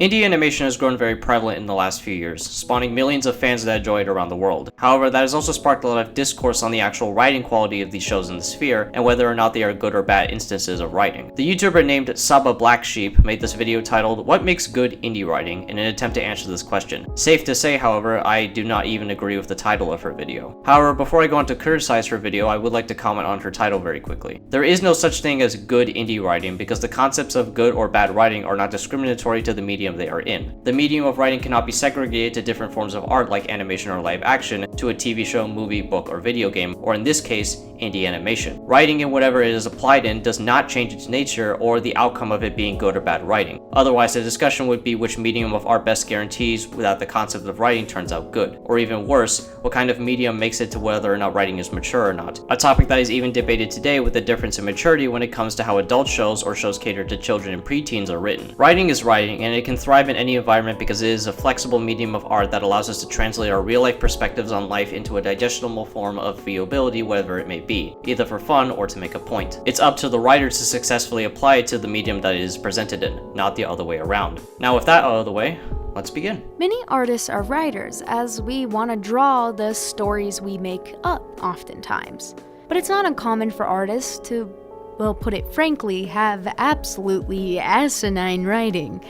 Indie animation has grown very prevalent in the last few years, spawning millions of fans that enjoy it around the world. However, that has also sparked a lot of discourse on the actual writing quality of these shows in the sphere, and whether or not they are good or bad instances of writing. The YouTuber named Saba Black Sheep made this video titled, "What makes good indie writing?" in an attempt to answer this question. Safe to say, however, I do not even agree with the title of her video. However, before I go on to criticize her video, I would like to comment on her title very quickly. There is no such thing as good indie writing because the concepts of good or bad writing are not discriminatory to the medium they are in. The medium of writing cannot be segregated to different forms of art like animation or live action, to a TV show, movie, book, or video game, or in this case, indie animation. Writing in whatever it is applied in does not change its nature or the outcome of it being good or bad writing. Otherwise, the discussion would be which medium of art best guarantees that the concept of writing turns out good, or even worse, what kind of medium makes it to whether or not writing is mature or not. A topic that is even debated today with the difference in maturity when it comes to how adult shows or shows catered to children and preteens are written. Writing is writing, and it can thrive in any environment because it is a flexible medium of art that allows us to translate our real-life perspectives on life into a digestible form of viewability, whatever it may be, either for fun or to make a point. It's up to the writer to successfully apply it to the medium that it is presented in, not the other way around. Now with that out of the way, let's begin. Many artists are writers, as we want to draw the stories we make up oftentimes. But it's not uncommon for artists to, well, put it frankly, have absolutely asinine writing.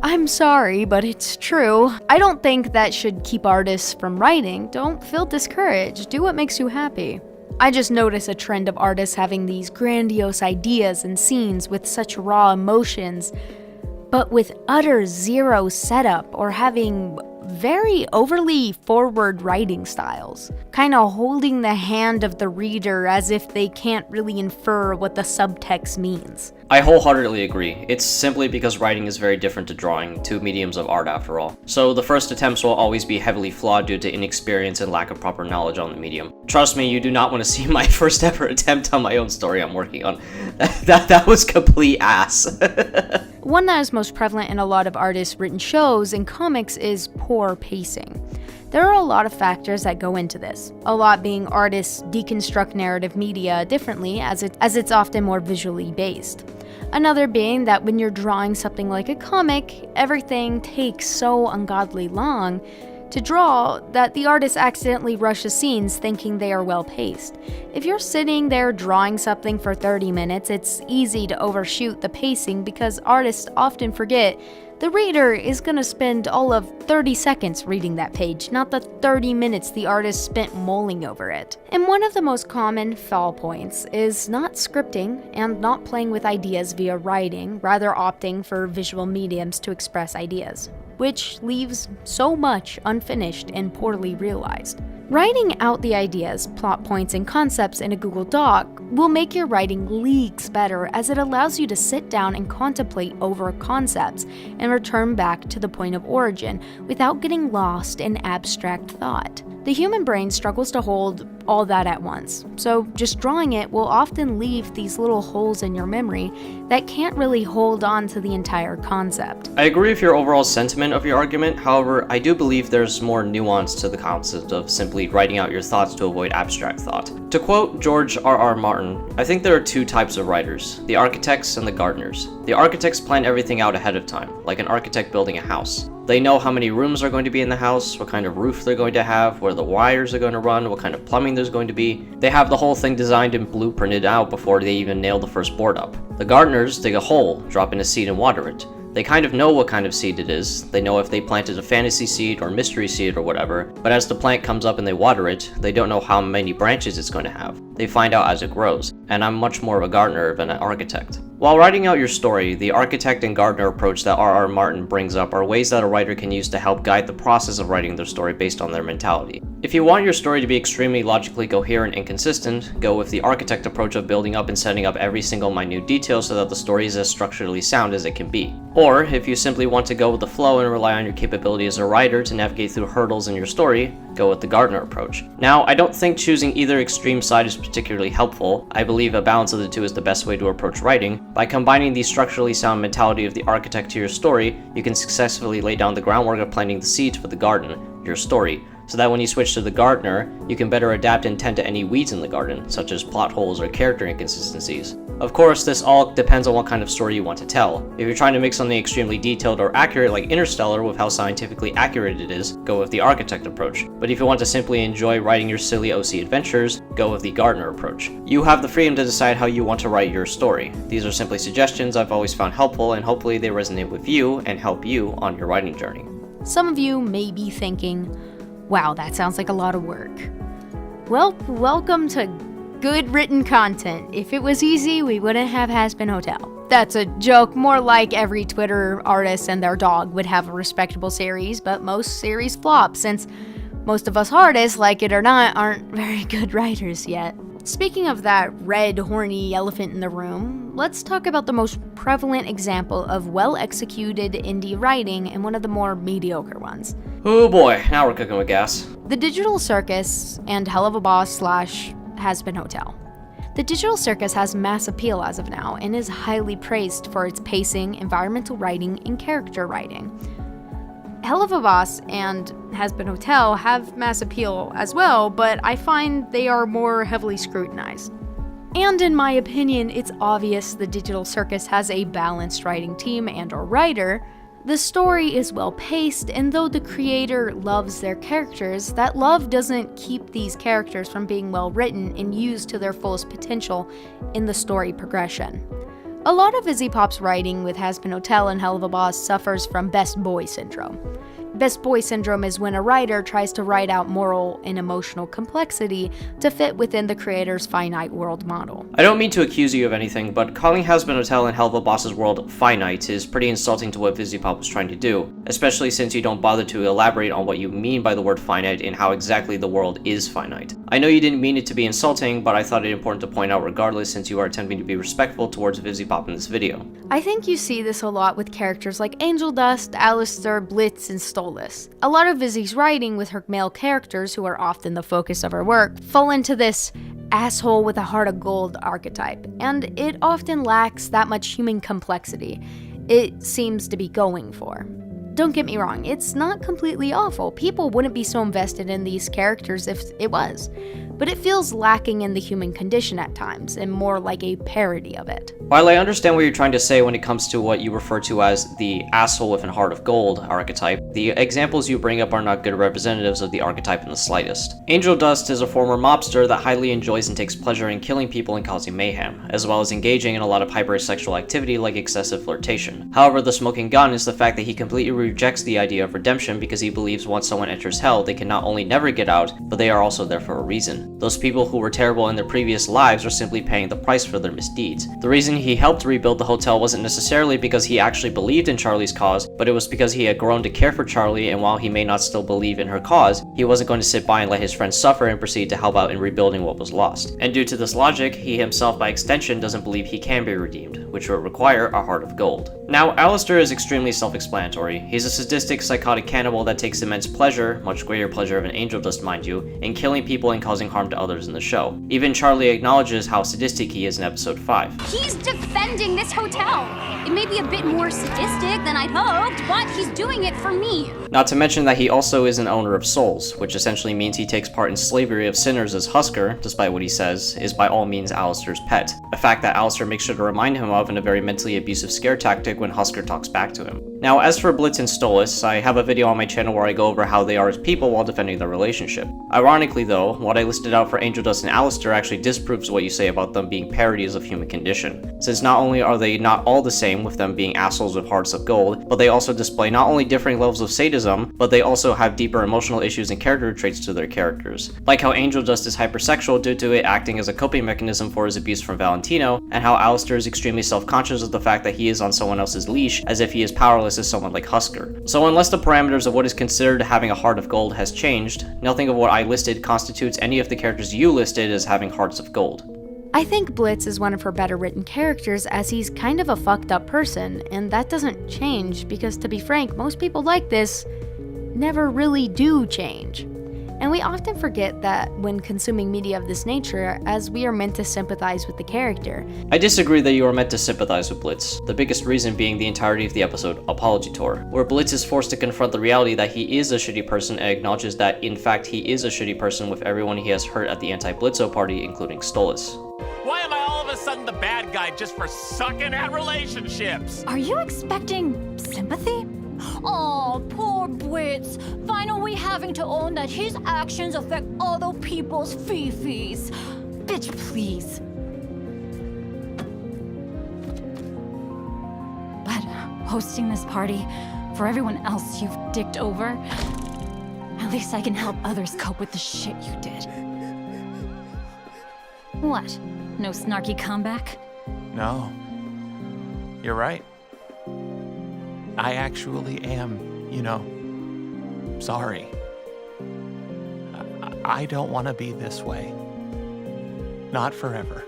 I'm sorry, but it's true. I don't think that should keep artists from writing. Don't feel discouraged. Do what makes you happy. I just notice a trend of artists having these grandiose ideas and scenes with such raw emotions, but with utter zero setup, or having very overly forward writing styles, kind of holding the hand of the reader as if they can't really infer what the subtext means. I wholeheartedly agree. It's simply because writing is very different to drawing, two mediums of art after all. So the first attempts will always be heavily flawed due to inexperience and lack of proper knowledge on the medium. Trust me, you do not want to see my first ever attempt on my own story I'm working on. That was complete ass. One that is most prevalent in a lot of artists' written shows and comics is poor pacing. There are a lot of factors that go into this, a lot being artists deconstruct narrative media differently as it's often more visually based. Another being that when you're drawing something like a comic, everything takes so ungodly long to draw that the artist accidentally rushes scenes thinking they are well paced. If you're sitting there drawing something for 30 minutes, it's easy to overshoot the pacing because artists often forget the reader is going to spend all of 30 seconds reading that page, not the 30 minutes the artist spent mulling over it. And one of the most common fall points is not scripting and not playing with ideas via writing, rather opting for visual mediums to express ideas, which leaves so much unfinished and poorly realized. Writing out the ideas, plot points, and concepts in a Google Doc will make your writing leagues better, as it allows you to sit down and contemplate over concepts and return back to the point of origin without getting lost in abstract thought. The human brain struggles to hold all that at once, so just drawing it will often leave these little holes in your memory that can't really hold on to the entire concept. I agree with your overall sentiment of your argument, however, I do believe there's more nuance to the concept of simply writing out your thoughts to avoid abstract thought. To quote George R.R. Martin, I think there are two types of writers, the architects and the gardeners. The architects plan everything out ahead of time, like an architect building a house. They know how many rooms are going to be in the house, what kind of roof they're going to have, where the wires are going to run, what kind of plumbing there's going to be. They have the whole thing designed and blueprinted out before they even nail the first board up. The gardeners dig a hole, drop in a seed and water it. They kind of know what kind of seed it is. They know if they planted a fantasy seed or mystery seed or whatever, but as the plant comes up and they water it, they don't know how many branches it's going to have. They find out as it grows, and I'm much more of a gardener than an architect. While writing out your story, the architect and gardener approach that R.R. Martin brings up are ways that a writer can use to help guide the process of writing their story based on their mentality. If you want your story to be extremely logically coherent and consistent, go with the architect approach of building up and setting up every single minute detail so that the story is as structurally sound as it can be. Or, if you simply want to go with the flow and rely on your capability as a writer to navigate through hurdles in your story, go with the gardener approach. Now, I don't think choosing either extreme side is particularly helpful. I believe a balance of the two is the best way to approach writing. By combining the structurally sound mentality of the architect to your story, you can successfully lay down the groundwork of planting the seeds for the garden, your story, so that when you switch to the gardener, you can better adapt and tend to any weeds in the garden, such as plot holes or character inconsistencies. Of course, this all depends on what kind of story you want to tell. If you're trying to make something extremely detailed or accurate like Interstellar with how scientifically accurate it is, go with the architect approach. But if you want to simply enjoy writing your silly OC adventures, go with the gardener approach. You have the freedom to decide how you want to write your story. These are simply suggestions I've always found helpful, and hopefully they resonate with you and help you on your writing journey. Some of you may be thinking, wow, that sounds like a lot of work. Well, welcome to good written content. If it was easy, we wouldn't have Hazbin Hotel. That's a joke, more like every Twitter artist and their dog would have a respectable series, but most series flop since most of us artists, like it or not, aren't very good writers yet. Speaking of that red, horny elephant in the room, let's talk about the most prevalent example of well-executed indie writing and one of the more mediocre ones. Oh boy, now we're cooking with gas. The Digital Circus and Hell of a Boss / Hazbin Hotel. The Digital Circus has mass appeal as of now and is highly praised for its pacing, environmental writing, and character writing. Hell of a Boss and Hazbin Hotel have mass appeal as well, but I find they are more heavily scrutinized. And in my opinion, it's obvious the Digital Circus has a balanced writing team and/or writer. The story is well paced, and though the creator loves their characters, that love doesn't keep these characters from being well written and used to their fullest potential in the story progression. A lot of Viziepop's writing with Hazbin Hotel and Hell of a Boss suffers from best boy syndrome. Best boy syndrome is when a writer tries to write out moral and emotional complexity to fit within the creator's finite world model. I don't mean to accuse you of anything, but calling Hazbin Hotel and Hell of a Boss's world finite is pretty insulting to what Viziepop was trying to do, especially since you don't bother to elaborate on what you mean by the word finite and how exactly the world is finite. I know you didn't mean it to be insulting, but I thought it important to point out regardless since you are attempting to be respectful towards Viziepop in this video. I think you see this a lot with characters like Angel Dust, Alistair, Blitz, and Stolas. A lot of Vizzy's writing with her male characters, who are often the focus of her work, fall into this asshole with a heart of gold archetype, and it often lacks that much human complexity it seems to be going for. Don't get me wrong, it's not completely awful. People wouldn't be so invested in these characters if it was. But it feels lacking in the human condition at times, and more like a parody of it. While I understand what you're trying to say when it comes to what you refer to as the asshole with a heart of gold archetype, the examples you bring up are not good representatives of the archetype in the slightest. Angel Dust is a former mobster that highly enjoys and takes pleasure in killing people and causing mayhem, as well as engaging in a lot of hypersexual activity like excessive flirtation. However, the smoking gun is the fact that he completely rejects the idea of redemption because he believes once someone enters hell, they can not only never get out, but they are also there for a reason. Those people who were terrible in their previous lives are simply paying the price for their misdeeds. The reason he helped rebuild the hotel wasn't necessarily because he actually believed in Charlie's cause, but it was because he had grown to care for Charlie, and while he may not still believe in her cause, he wasn't going to sit by and let his friends suffer and proceed to help out in rebuilding what was lost. And due to this logic, he himself by extension doesn't believe he can be redeemed, which would require a heart of gold. Now, Alistair is extremely self-explanatory. He's a sadistic, psychotic cannibal that takes immense pleasure, much greater pleasure of an angel dust mind you, in killing people and causing harm to others in the show. Even Charlie acknowledges how sadistic he is in episode 5. He's defending this hotel. It may be a bit more sadistic than I'd hoped, but he's doing it for me. Not to mention that he also is an owner of souls, which essentially means he takes part in slavery of sinners as Husker, despite what he says, is by all means Alistair's pet. A fact that Alistair makes sure to remind him of in a very mentally abusive scare tactic when Husker talks back to him. Now, as for Blitz and Stolas, I have a video on my channel where I go over how they are as people while defending their relationship. Ironically though, what I listed out for Angel Dust and Alistair actually disproves what you say about them being parodies of human condition, since not only are they not all the same with them being assholes with hearts of gold, but they also display not only differing levels of sadism, but they also have deeper emotional issues and character traits to their characters. Like how Angel Dust is hypersexual due to it acting as a coping mechanism for his abuse from Valentino, and how Alistair is extremely self-conscious of the fact that he is on someone else's leash as if he is powerless as someone like Husker. So unless the parameters of what is considered having a heart of gold has changed, nothing of what I listed constitutes any of the characters you listed as having hearts of gold. I think Blitz is one of her better written characters as he's kind of a fucked up person, and that doesn't change because, to be frank, most people like this never really do change. And we often forget that when consuming media of this nature, as we are meant to sympathize with the character. I disagree that you are meant to sympathize with Blitz, the biggest reason being the entirety of the episode Apology Tour, where Blitz is forced to confront the reality that he is a shitty person and acknowledges that in fact he is a shitty person with everyone he has hurt at the anti-Blitzo party, including Stolas. Why am I all of a sudden the bad guy suicide just for sucking at relationships. Are you expecting sympathy? Oh, poor Blitz. Finally having to own that his actions affect other people's fifis. Bitch, please. But hosting this party for everyone else you've dicked over, at least I can help others cope with the shit you did. What? No snarky comeback? No. You're right. I actually am, sorry. I don't want to be this way. Not forever.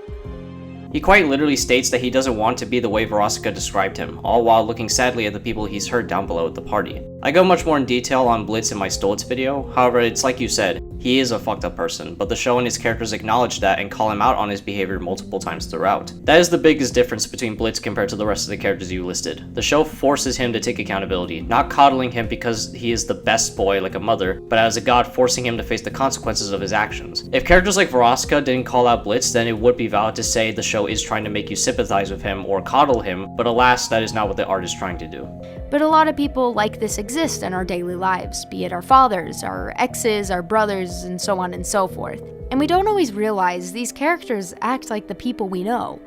He quite literally states that he doesn't want to be the way Veronica described him, all while looking sadly at the people he's hurt down below at the party. I go much more in detail on Blitz in my Stoltz video, however it's like you said, he is a fucked up person, but the show and his characters acknowledge that and call him out on his behavior multiple times throughout. That is the biggest difference between Blitz compared to the rest of the characters you listed. The show forces him to take accountability, not coddling him because he is the best boy like a mother, but as a god forcing him to face the consequences of his actions. If characters like Veronica didn't call out Blitz, then it would be valid to say the show is trying to make you sympathize with him or coddle him, but alas, that is not what the art is trying to do. But a lot of people like this exist in our daily lives, be it our fathers, our exes, our brothers, and so on and so forth. And we don't always realize these characters act like the people we know.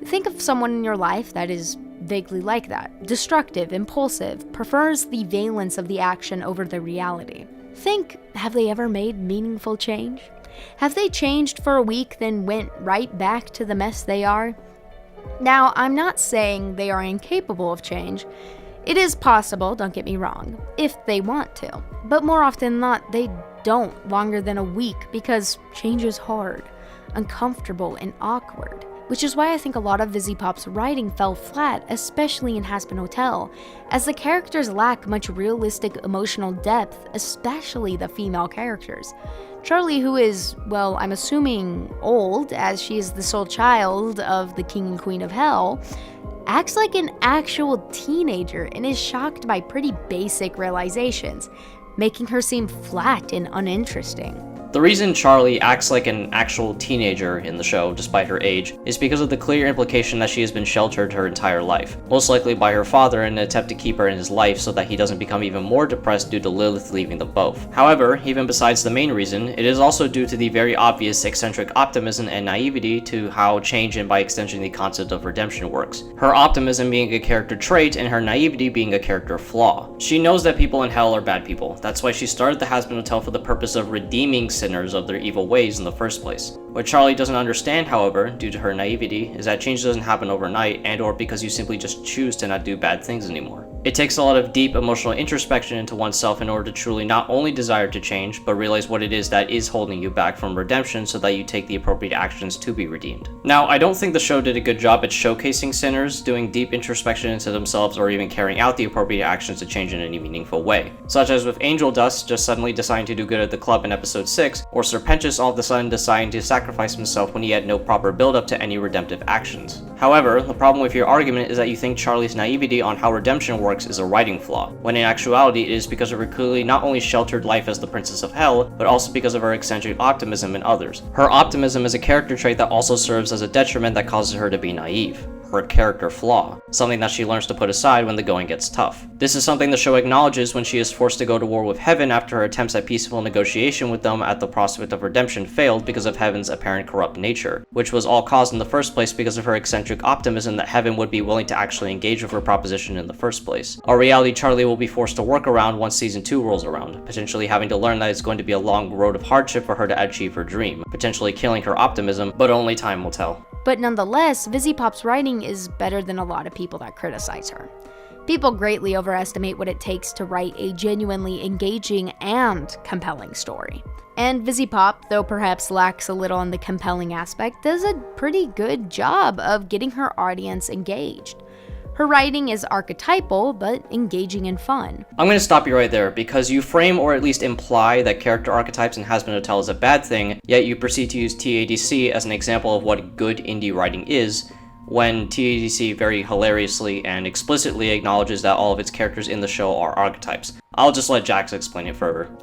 Think of someone in your life that is vaguely like that, destructive, impulsive, prefers the valence of the action over the reality. Think, have they ever made meaningful change? Have they changed for a week, then went right back to the mess they are? Now, I'm not saying they are incapable of change. It is possible, don't get me wrong, if they want to. But more often than not, they don't longer than a week because change is hard, uncomfortable, and awkward. Which is why I think a lot of Viziepop's writing fell flat, especially in Hazbin Hotel, as the characters lack much realistic emotional depth, especially the female characters. Charlie, who is, well, I'm assuming old, as she is the sole child of the king and queen of hell, acts like an actual teenager and is shocked by pretty basic realizations, making her seem flat and uninteresting. The reason Charlie acts like an actual teenager in the show, despite her age, is because of the clear implication that she has been sheltered her entire life, most likely by her father in an attempt to keep her in his life so that he doesn't become even more depressed due to Lilith leaving them both. However, even besides the main reason, it is also due to the very obvious eccentric optimism and naivety to how change and by extension the concept of redemption works. Her optimism being a character trait and her naivety being a character flaw. She knows that people in hell are bad people. That's why she started the Hazbin Hotel for the purpose of redeeming sinners of their evil ways in the first place. What Charlie doesn't understand, however, due to her naivety, is that change doesn't happen overnight and or because you simply just choose to not do bad things anymore. It takes a lot of deep emotional introspection into oneself in order to truly not only desire to change, but realize what it is that is holding you back from redemption so that you take the appropriate actions to be redeemed. Now, I don't think the show did a good job at showcasing sinners, doing deep introspection into themselves, or even carrying out the appropriate actions to change in any meaningful way. Such as with Angel Dust just suddenly deciding to do good at the club in episode 6, or Serpentius all of a sudden deciding to sacrifice himself when he had no proper build-up to any redemptive actions. However, the problem with your argument is that you think Charlie's naivety on how redemption works is a writing flaw, when in actuality it is because of her clearly not only sheltered life as the Princess of Hell, but also because of her eccentric optimism in others. Her optimism is a character trait that also serves as a detriment that causes her to be naive. Her character flaw, something that she learns to put aside when the going gets tough. This is something the show acknowledges when she is forced to go to war with Heaven after her attempts at peaceful negotiation with them at the prospect of redemption failed because of Heaven's apparent corrupt nature, which was all caused in the first place because of her eccentric optimism that Heaven would be willing to actually engage with her proposition in the first place. A reality Charlie will be forced to work around once season 2 rolls around, potentially having to learn that it's going to be a long road of hardship for her to achieve her dream, potentially killing her optimism, but only time will tell. But nonetheless, Viziepop's writing is better than a lot of people that criticize her. People greatly overestimate what it takes to write a genuinely engaging and compelling story. And Viziepop, though perhaps lacks a little on the compelling aspect, does a pretty good job of getting her audience engaged. Her writing is archetypal, but engaging and fun. I'm going to stop you right there, because you frame or at least imply that character archetypes in Hazbin Hotel is a bad thing, yet you proceed to use TADC as an example of what good indie writing is, when TADC very hilariously and explicitly acknowledges that all of its characters in the show are archetypes. I'll just let Jax explain it further.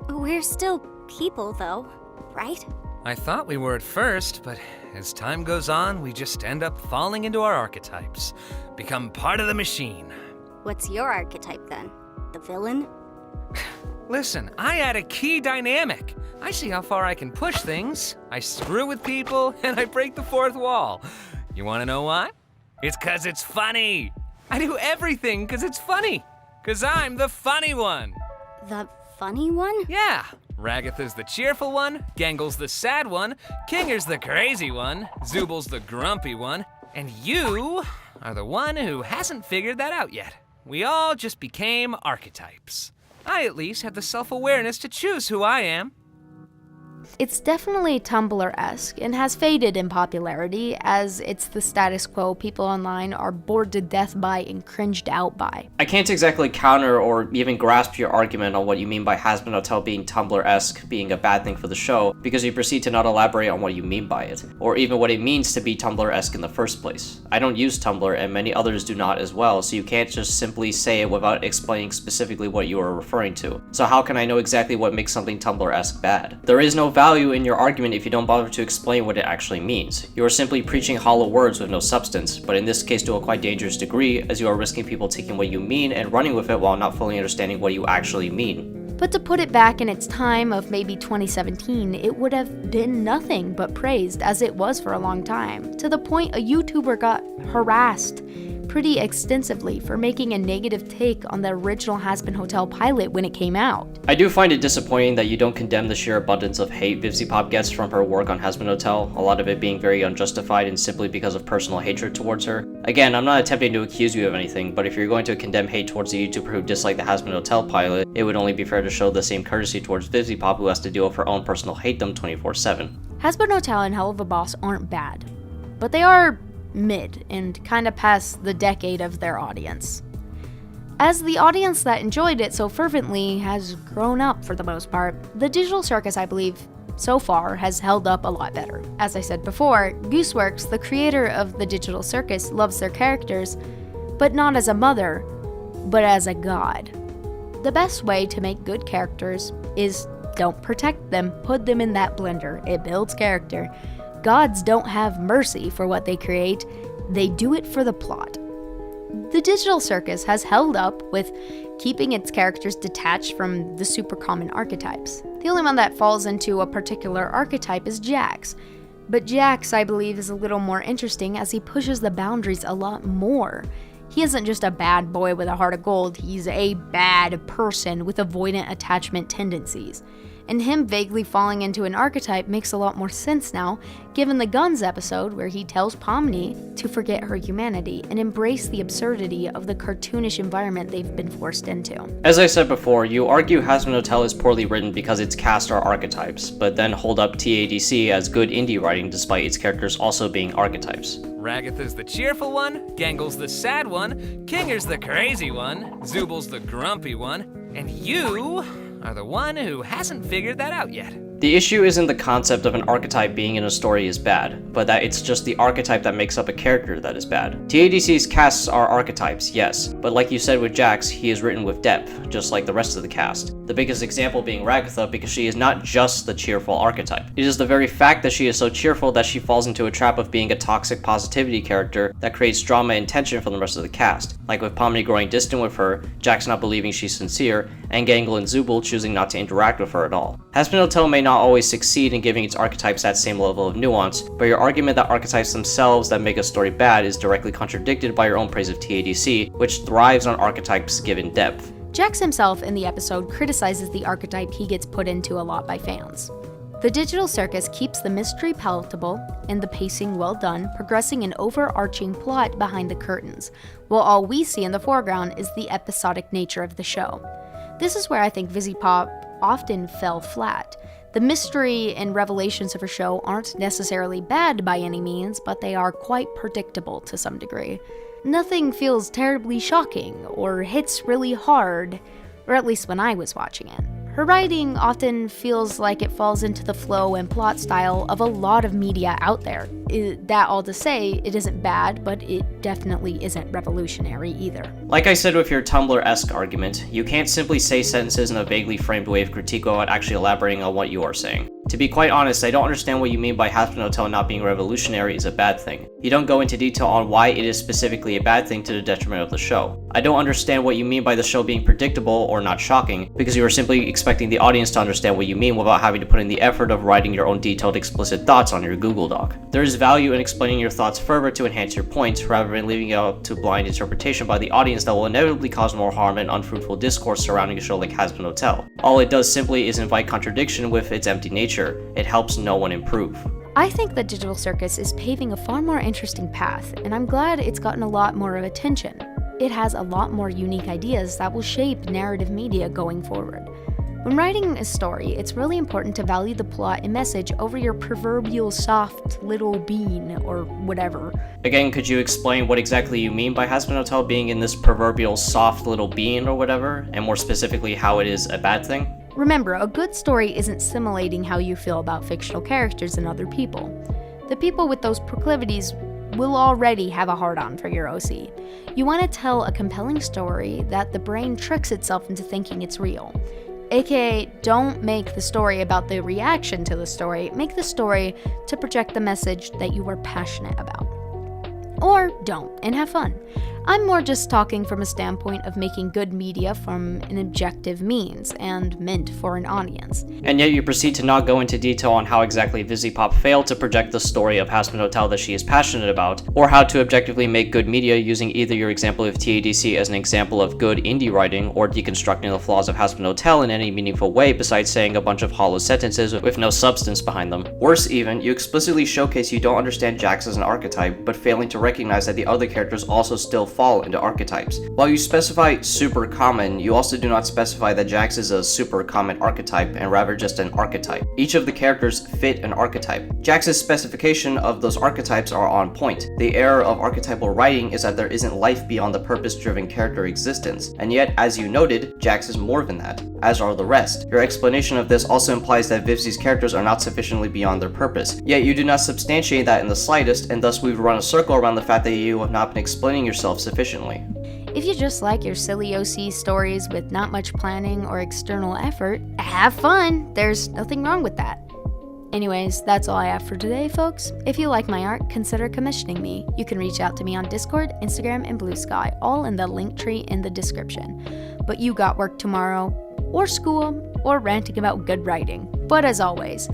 We're still people, though, right? I thought we were at first, but as time goes on, we just end up falling into our archetypes, become part of the machine. What's your archetype then? The villain? Listen, I add a key dynamic. I see how far I can push things, I screw with people, and I break the fourth wall. You wanna know why? It's 'cause it's funny. I do everything 'cause it's funny. 'Cause I'm the funny one. The funny one? Yeah. Ragatha's the cheerful one, Gangle's the sad one, Kinger's the crazy one, Zubal's the grumpy one, and you are the one who hasn't figured that out yet. We all just became archetypes. I at least have the self-awareness to choose who I am. It's definitely Tumblr-esque and has faded in popularity as it's the status quo people online are bored to death by and cringed out by. I can't exactly counter or even grasp your argument on what you mean by Hazbin Hotel being Tumblr-esque being a bad thing for the show, because you proceed to not elaborate on what you mean by it, or even what it means to be Tumblr-esque in the first place. I don't use Tumblr and many others do not as well, so you can't just simply say it without explaining specifically what you are referring to. So how can I know exactly what makes something Tumblr-esque bad? There is no value in your argument if you don't bother to explain what it actually means. You are simply preaching hollow words with no substance, but in this case to a quite dangerous degree, as you are risking people taking what you mean and running with it while not fully understanding what you actually mean. But to put it back in its time of maybe 2017, it would have been nothing but praised as it was for a long time, to the point a YouTuber got harassed pretty extensively for making a negative take on the original Hazbin Hotel pilot when it came out. I do find it disappointing that you don't condemn the sheer abundance of hate Viziepop gets from her work on Hazbin Hotel, a lot of it being very unjustified and simply because of personal hatred towards her. Again, I'm not attempting to accuse you of anything, but if you're going to condemn hate towards the YouTuber who disliked the Hazbin Hotel pilot, it would only be fair to show the same courtesy towards Viziepop who has to deal with her own personal hatedom 24/7. Hazbin Hotel and Hell of a Boss aren't bad, but they are mid and kinda past the decade of their audience. As the audience that enjoyed it so fervently has grown up for the most part, the Digital Circus, I believe, so far has held up a lot better. As I said before, Gooseworks, the creator of the Digital Circus, loves their characters, but not as a mother, but as a god. The best way to make good characters is don't protect them, put them in that blender. It builds character. Gods don't have mercy for what they create, they do it for the plot. The Digital Circus has held up with keeping its characters detached from the super common archetypes. The only one that falls into a particular archetype is Jax, but Jax, I believe, is a little more interesting as he pushes the boundaries a lot more. He isn't just a bad boy with a heart of gold, he's a bad person with avoidant attachment tendencies. And him vaguely falling into an archetype makes a lot more sense now, given the Guns episode where he tells Pomni to forget her humanity and embrace the absurdity of the cartoonish environment they've been forced into. As I said before, you argue Hazbin Hotel is poorly written because its cast are archetypes, but then hold up TADC as good indie writing despite its characters also being archetypes. Ragatha's the cheerful one, Gangle's the sad one, Kinger's the crazy one, Zubal's the grumpy one, and you are the one who hasn't figured that out yet. The issue isn't the concept of an archetype being in a story is bad, but that it's just the archetype that makes up a character that is bad. TADC's casts are archetypes, yes, but like you said with Jax, he is written with depth, just like the rest of the cast. The biggest example being Ragatha because she is not just the cheerful archetype. It is the very fact that she is so cheerful that she falls into a trap of being a toxic positivity character that creates drama and tension for the rest of the cast, like with Pomni growing distant with her, Jax not believing she's sincere, and Gangle and Zubul choosing not to interact with her at all. Hazbin Hotel may not always succeed in giving its archetypes that same level of nuance, but your argument that archetypes themselves that make a story bad is directly contradicted by your own praise of TADC, which thrives on archetypes given depth. Jax himself in the episode criticizes the archetype he gets put into a lot by fans. The Digital Circus keeps the mystery palatable and the pacing well done, progressing an overarching plot behind the curtains, while all we see in the foreground is the episodic nature of the show. This is where I think Viziepop often fell flat. The mystery and revelations of her show aren't necessarily bad by any means, but they are quite predictable to some degree. Nothing feels terribly shocking or hits really hard, or at least when I was watching it. Her writing often feels like it falls into the flow and plot style of a lot of media out there. That all to say, it isn't bad, but it definitely isn't revolutionary either. Like I said with your Tumblr-esque argument, you can't simply say sentences in a vaguely framed way of critique without actually elaborating on what you are saying. To be quite honest, I don't understand what you mean by Hazbin Hotel not being revolutionary is a bad thing. You don't go into detail on why it is specifically a bad thing to the detriment of the show. I don't understand what you mean by the show being predictable or not shocking, because you are simply expecting the audience to understand what you mean without having to put in the effort of writing your own detailed explicit thoughts on your Google Doc. There is value in explaining your thoughts further to enhance your points, rather than leaving it up to blind interpretation by the audience that will inevitably cause more harm and unfruitful discourse surrounding a show like Hazbin Hotel. All it does simply is invite contradiction with its empty nature. It helps no one improve. I think that Digital Circus is paving a far more interesting path, and I'm glad it's gotten a lot more of attention. It has a lot more unique ideas that will shape narrative media going forward. When writing a story, it's really important to value the plot and message over your proverbial soft little bean or whatever. Again, could you explain what exactly you mean by Hazbin Hotel being in this proverbial soft little bean or whatever, and more specifically how it is a bad thing? Remember, a good story isn't simulating how you feel about fictional characters and other people. The people with those proclivities will already have a hard-on for your OC. You want to tell a compelling story that the brain tricks itself into thinking it's real. AKA, don't make the story about the reaction to the story, make the story to project the message that you are passionate about. Or don't, and have fun. I'm more just talking from a standpoint of making good media from an objective means and meant for an audience. And yet you proceed to not go into detail on how exactly Viziepop failed to project the story of Hazbin Hotel that she is passionate about, or how to objectively make good media using either your example of TADC as an example of good indie writing, or deconstructing the flaws of Hazbin Hotel in any meaningful way besides saying a bunch of hollow sentences with no substance behind them. Worse even, you explicitly showcase you don't understand Jax as an archetype, but failing to recognize that the other characters also still fall into archetypes. While you specify super common, you also do not specify that Jax is a super common archetype and rather just an archetype. Each of the characters fit an archetype. Jax's specification of those archetypes are on point. The error of archetypal writing is that there isn't life beyond the purpose-driven character existence, and yet, as you noted, Jax is more than that, as are the rest. Your explanation of this also implies that Vivzi's characters are not sufficiently beyond their purpose, yet you do not substantiate that in the slightest, and thus we've run a circle around the fact that you have not been explaining yourself sufficiently. If you just like your silly OC stories with not much planning or external effort, have fun! There's nothing wrong with that. Anyways, that's all I have for today, folks. If you like my art, consider commissioning me. You can reach out to me on Discord, Instagram, and Blue Sky, all in the link tree in the description. But you got work tomorrow, or school, or ranting about good writing. But as always,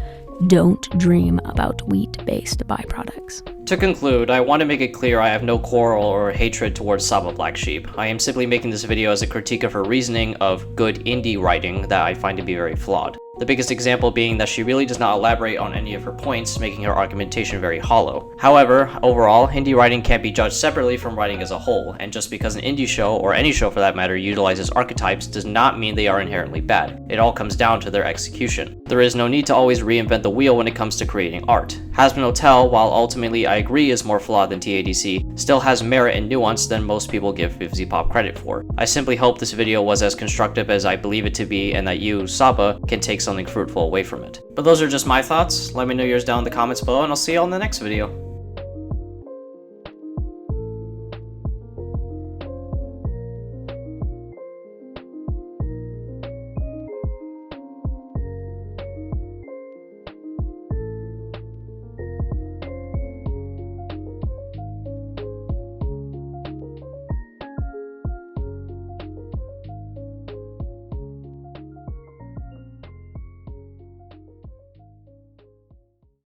don't dream about wheat-based byproducts. To conclude, I want to make it clear I have no quarrel or hatred towards Saba Black Sheep. I am simply making this video as a critique of her reasoning of good indie writing that I find to be very flawed. The biggest example being that she really does not elaborate on any of her points, making her argumentation very hollow. However, overall, indie writing can't be judged separately from writing as a whole, and just because an indie show, or any show for that matter, utilizes archetypes does not mean they are inherently bad. It all comes down to their execution. There is no need to always reinvent the wheel when it comes to creating art. Hazbin Hotel, while ultimately I agree is more flawed than TADC, still has merit and nuance than most people give Viziepop credit for. I simply hope this video was as constructive as I believe it to be, and that you, Saba, can take something fruitful away from it. But those are just my thoughts. Let me know yours down in the comments below, and I'll see you all in the next video.